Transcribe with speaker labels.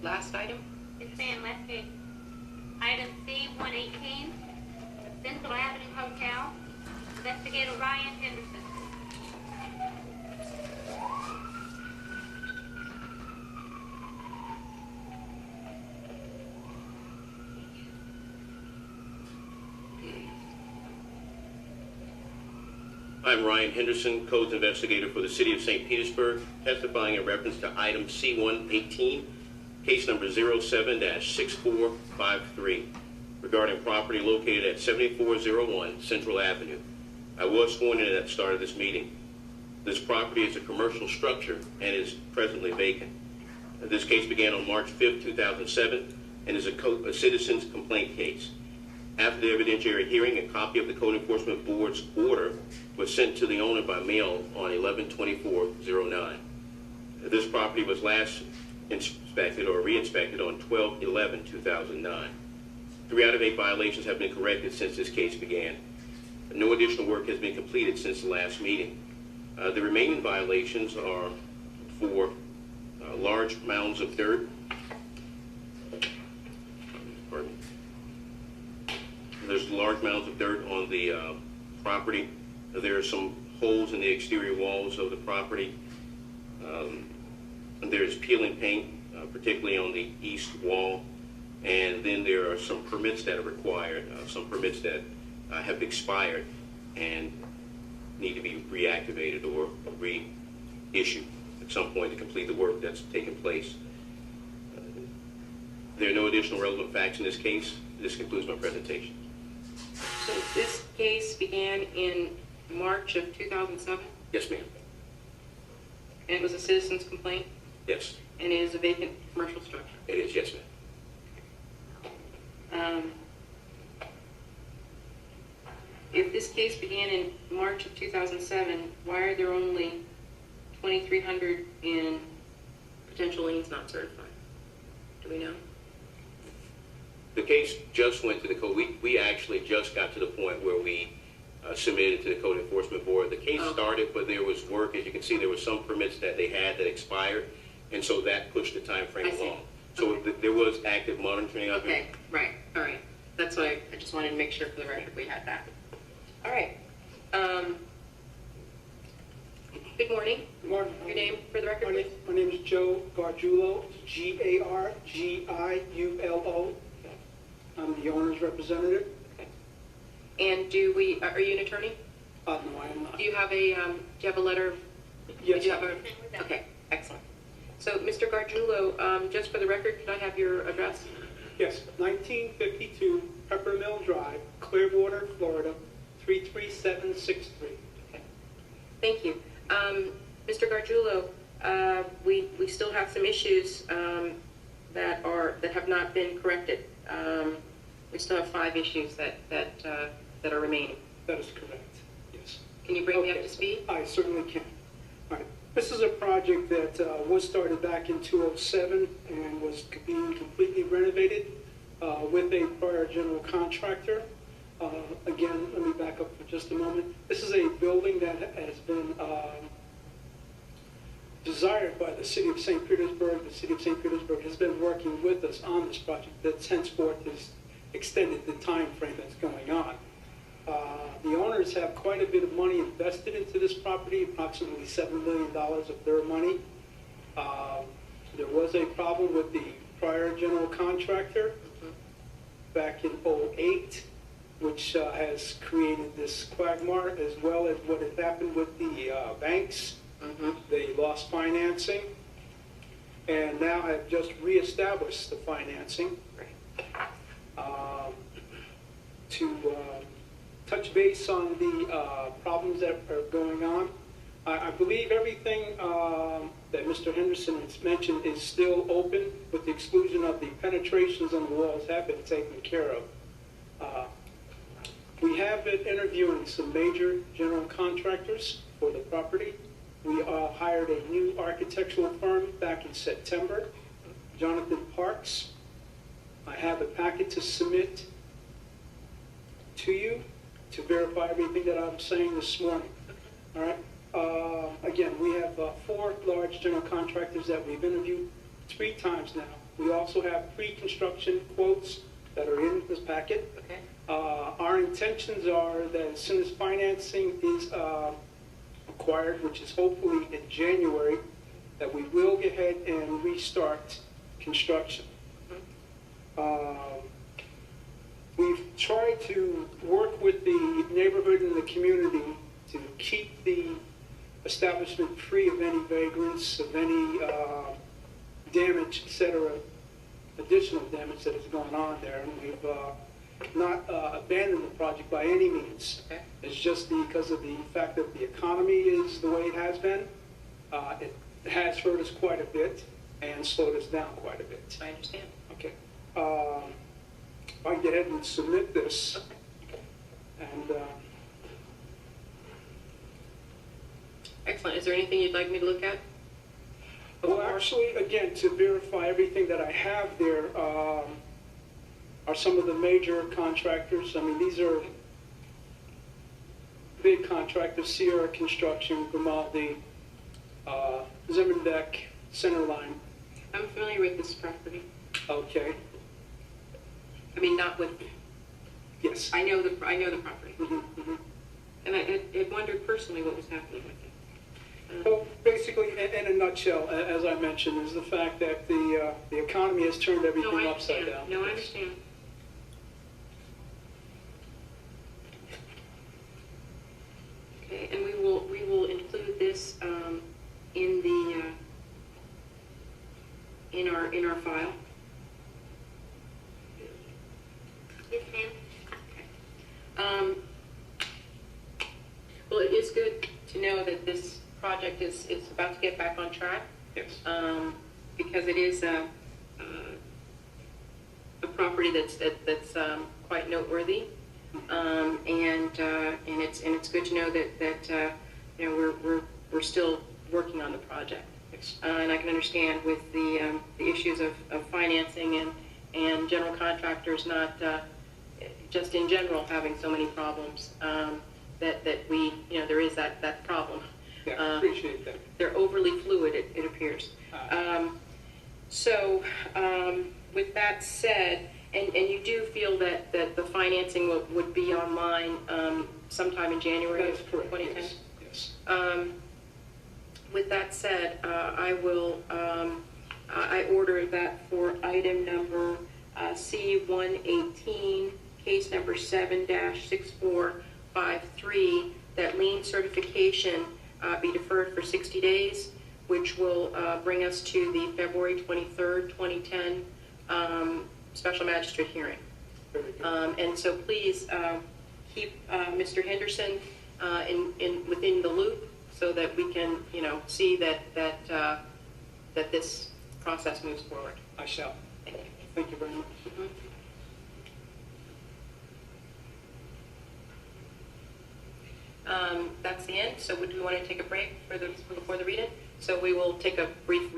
Speaker 1: last item?
Speaker 2: It's saying last page. Item C-118, Central Avenue Hotel, Investigator Ryan Henderson.
Speaker 3: I'm Ryan Henderson, Codes Investigator for the City of St. Petersburg, testifying in reference to item C-118, case number 07-6453, regarding property located at 7401 Central Avenue. I was sworn in at the start of this meeting. This property is a commercial structure and is presently vacant. This case began on March 5, 2007, and is a citizen's complaint case. After the evidentiary hearing, a copy of the Code Enforcement Board's order was sent to the owner by mail on 11/24/09. This property was last inspected or re-inspected on 12/11/2009. 3 out of 8 violations have been corrected since this case began. No additional work has been completed since the last meeting. The remaining violations are for large mounds of dirt. Pardon me. There's large mounds of dirt on the property. There are some holes in the exterior walls of the property. There's peeling paint, particularly on the east wall. And then there are some permits that are required, some permits that have expired and need to be reactivated or reissued at some point to complete the work that's taken place. There are no additional relevant facts in this case. This concludes my presentation.
Speaker 1: So this case began in March of 2007?
Speaker 3: Yes, ma'am.
Speaker 1: And it was a citizen's complaint?
Speaker 3: Yes.
Speaker 1: And it is a vacant commercial structure?
Speaker 3: It is, yes, ma'am.
Speaker 1: If this case began in March of 2007, why are there only 2,300 in potential liens not certified? Do we know?
Speaker 3: The case just went to the code. We actually just got to the point where we submitted to the Code Enforcement Board. The case started, but there was work. As you can see, there were some permits that they had that expired, and so that pushed the time frame along. So there was active monitoring of it.
Speaker 1: Okay, right, all right. That's why I just wanted to make sure for the record we had that. All right. Good morning.
Speaker 4: Good morning.
Speaker 1: Your name for the record, please?
Speaker 4: My name is Joe Gargiulo, Gargiulo. I'm the owner's representative.
Speaker 1: Okay. And are you an attorney?
Speaker 4: No, I am not.
Speaker 1: Do you have a letter?
Speaker 4: Yes.
Speaker 1: Do you have okay, excellent. So, Mr. Gargiulo, just for the record, could I have your address?
Speaker 4: Yes, 1952 Peppermill Drive, Clearwater, Florida, 33763.
Speaker 1: Okay. Thank you. Mr. Gargiulo, we still have some issues that have not been corrected. We still have 5 issues that are remaining.
Speaker 4: That is correct, yes.
Speaker 1: Can you bring me up to speed?
Speaker 4: I certainly can. All right. This is a project that was started back in 2007 and was being completely renovated with a prior general contractor. Again, let me back up for just a moment. This is a building that has been desired by the City of St. Petersburg. The City of St. Petersburg has been working with us on this project that henceforth has extended the time frame that's going on. The owners have quite a bit of money invested into this property, approximately $7 million of their money. There was a problem with the prior general contractor back in 2008, which has created this quagmire, as well as what had happened with the banks. They lost financing, and now have just reestablished the financing to touch base on the problems that are going on. I believe everything that Mr. Henderson has mentioned is still open, with the exclusion of the penetrations on the walls have been taken care of. We have been interviewing some major general contractors for the property. We hired a new architectural firm back in September, Jonathan Parks. I have a packet to submit to you to verify everything that I'm saying this morning. All right. Again, we have 4 large general contractors that we've interviewed. 3 times now. We also have pre-construction quotes that are in this packet.
Speaker 1: Okay.
Speaker 4: Our intentions are that as soon as financing is acquired, which is hopefully in January, that we will go ahead and restart construction. We've tried to work with the neighborhood and the community to keep the establishment free of any vagrants, of any damage, etc., additional damage that is going on there. And we've not abandoned the project by any means.
Speaker 1: Okay.
Speaker 4: It's just because of the fact that the economy is the way it has been. It has hurt us quite a bit and slowed us down quite a bit.
Speaker 1: I understand.
Speaker 4: Okay. I can go ahead and submit this. And
Speaker 1: Excellent. Is there anything you'd like me to look at?
Speaker 4: well, actually, again, to verify everything that I have there are some of the major contractors. I mean, these are big contractors: Sierra Construction, Grimaldi, Zimmerdeck, Centerline.
Speaker 1: I'm familiar with this property.
Speaker 4: Okay.
Speaker 1: I mean, not with,
Speaker 4: Yes.
Speaker 1: I know the property.
Speaker 4: Mhm, mhm.
Speaker 1: And I wondered personally what was happening with it.
Speaker 4: Well, basically, in a nutshell, as I mentioned, is the fact that the economy has turned
Speaker 1: No,
Speaker 4: everything
Speaker 1: I
Speaker 4: upside
Speaker 1: understand.
Speaker 4: down.
Speaker 1: No, I understand. Okay, and we will include this in the in our file.
Speaker 2: Yes, ma'am.
Speaker 1: Well, it is good to know that this project is about to get back on track.
Speaker 4: Yes.
Speaker 1: Because it is a property that's quite noteworthy, and it's good to know that you know we're still working on the project.
Speaker 4: Yes.
Speaker 1: And I can understand with the issues of financing and general contractors not just in general having so many problems, that we, you know, there is that problem.
Speaker 4: Yeah, I appreciate that.
Speaker 1: They're overly fluid, it appears. So with that said, and you do feel that the financing would be online sometime in January
Speaker 4: That is
Speaker 1: of
Speaker 4: correct.
Speaker 1: 2010?
Speaker 4: Yes. Yes.
Speaker 1: With that said, I will, I order that for item number C118, case number 7-6453, that lien certification be deferred for 60 days, which will bring us to the February 23rd, 2010 Special Magistrate hearing.
Speaker 4: Very good.
Speaker 1: And so please keep Mr. Henderson within the loop so that we can, you know, see that this process moves forward.
Speaker 4: I shall.
Speaker 1: Thank you.
Speaker 4: Thank you very much.
Speaker 1: That's the end. So would we want to take a break before the read-in? So we will take a brief